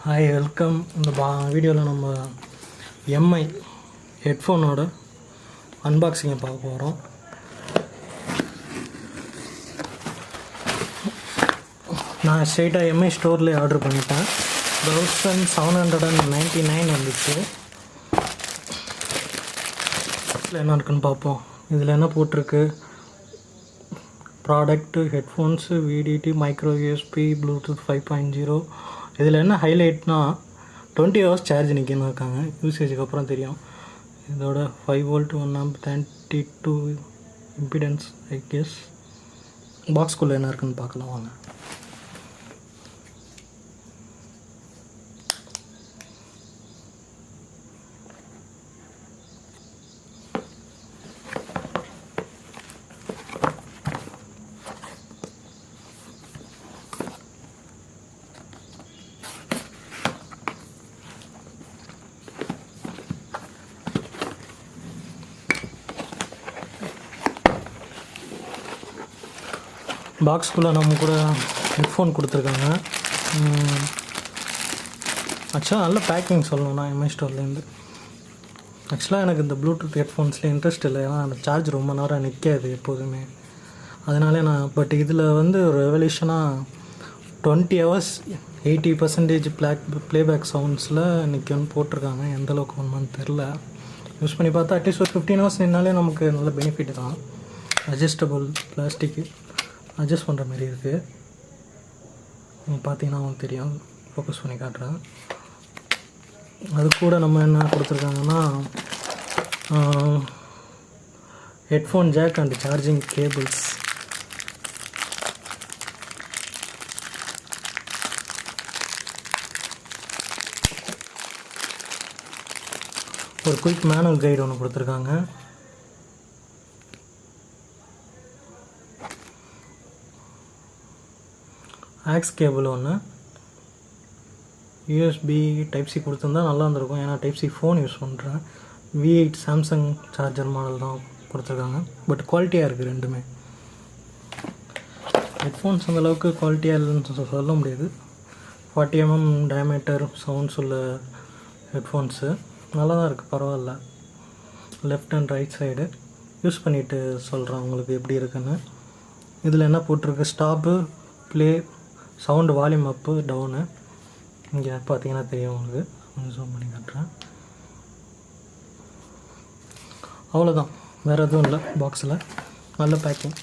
Hi welcome. இந்த வீடியோவில் நம்ம எம்ஐ ஹெட்ஃபோனோட அன்பாக்சிங்கை பார்க்க போகிறோம். நான் ஸ்ட்ரெயிட்டாக எம்ஐ ஸ்டோர்லேயே ஆர்டர் பண்ணிட்டேன். 1799 வந்துச்சு. இதில் என்ன இருக்குன்னு பார்ப்போம். இதில் என்ன போட்டிருக்கு? Product, headphones, விடிடி, micro USB, Bluetooth 5.0. இதில் என்ன ஹைலைட்னா 20 hours சார்ஜ் நிற்கணும் இருக்காங்க. யூசேஜுக்கு அப்புறம் தெரியும். இதோட 5 volt 1 amp 32 impedance. I guess பாக்ஸ்குள்ளே என்ன இருக்குன்னு பார்க்கலாம் வாங்க. பாக்ஸ்குள்ளே நம்ம கூட ஹெட்ஃபோன் கொடுத்துருக்காங்க. ஆக்சுவலாக நல்ல பேக்கிங் சொல்லணும்னா எம்ஐ ஸ்டோர்லேருந்து. ஆக்சுவலாக எனக்கு இந்த ப்ளூடூத் ஹெட்ஃபோன்ஸில் இன்ட்ரெஸ்ட் இல்லை. ஏன்னா அந்த சார்ஜ் ரொம்ப நேரம் நிற்காது எப்போதுமே. அதனாலே பட் இதில் ஒரு ரெவல்யூஷனாக 20 hours 80% ப்ளேபேக் சவுண்ட்ஸில் நிற்கும்னு போட்டிருக்காங்க. எந்தளவுக்கு ஒன்றுன்னு தெரில. யூஸ் பண்ணி பார்த்தா அட்லீஸ்ட் ஒரு 15 hours நின்னாலே நமக்கு நல்ல பெனிஃபிட் தான். அட்ஜஸ்டபுள் பிளாஸ்டிக்கு அட்ஜஸ்ட் பண்ணுற மாதிரி இருக்குது. நீங்கள் பார்த்தீங்கன்னா உங்களுக்கு தெரியும். ஃபோக்கஸ் பண்ணி காட்டுறேன். அது கூட நம்ம என்ன கொடுத்துருக்காங்கன்னா headphone jack and charging cables. ஒரு குயிக் மேனுவல் கைடு ஒன்று கொடுத்துருக்காங்க. ஆக்ஸ் கேபிள் ஒன்று, யூஎஸ்பி டைப் சி கொடுத்துருந்தா நல்லா இருந்திருக்கும். ஏன்னா டைப் சி ஃபோன் யூஸ் பண்ணுறேன். V8 சாம்சங் சார்ஜர் மாடல் தான் கொடுத்துருக்காங்க. பட் குவாலிட்டியாக இருக்குது ரெண்டுமே. ஹெட்ஃபோன்ஸ் அந்தளவுக்கு குவாலிட்டியாக இல்லைன்னு சொல்ல முடியாது. 40 mm டயமீட்டர் சவுண்ட்ஸ் உள்ள ஹெட்ஃபோன்ஸு நல்லா தான் இருக்குது, பரவாயில்ல. Left and right side use பண்ணிவிட்டு சொல்கிறேன் உங்களுக்கு எப்படி இருக்குன்னு. இதில் என்ன போட்டிருக்கு? Stop, play, sound, volume up, down. இங்கே பார்த்தீங்கன்னா தெரியும் உங்களுக்கு. கொஞ்சம் ஜூம் பண்ணி காட்டுறேன். அவ்வளோதான், வேறு எதுவும் இல்லை பாக்ஸில். நல்ல பேக்கிங்.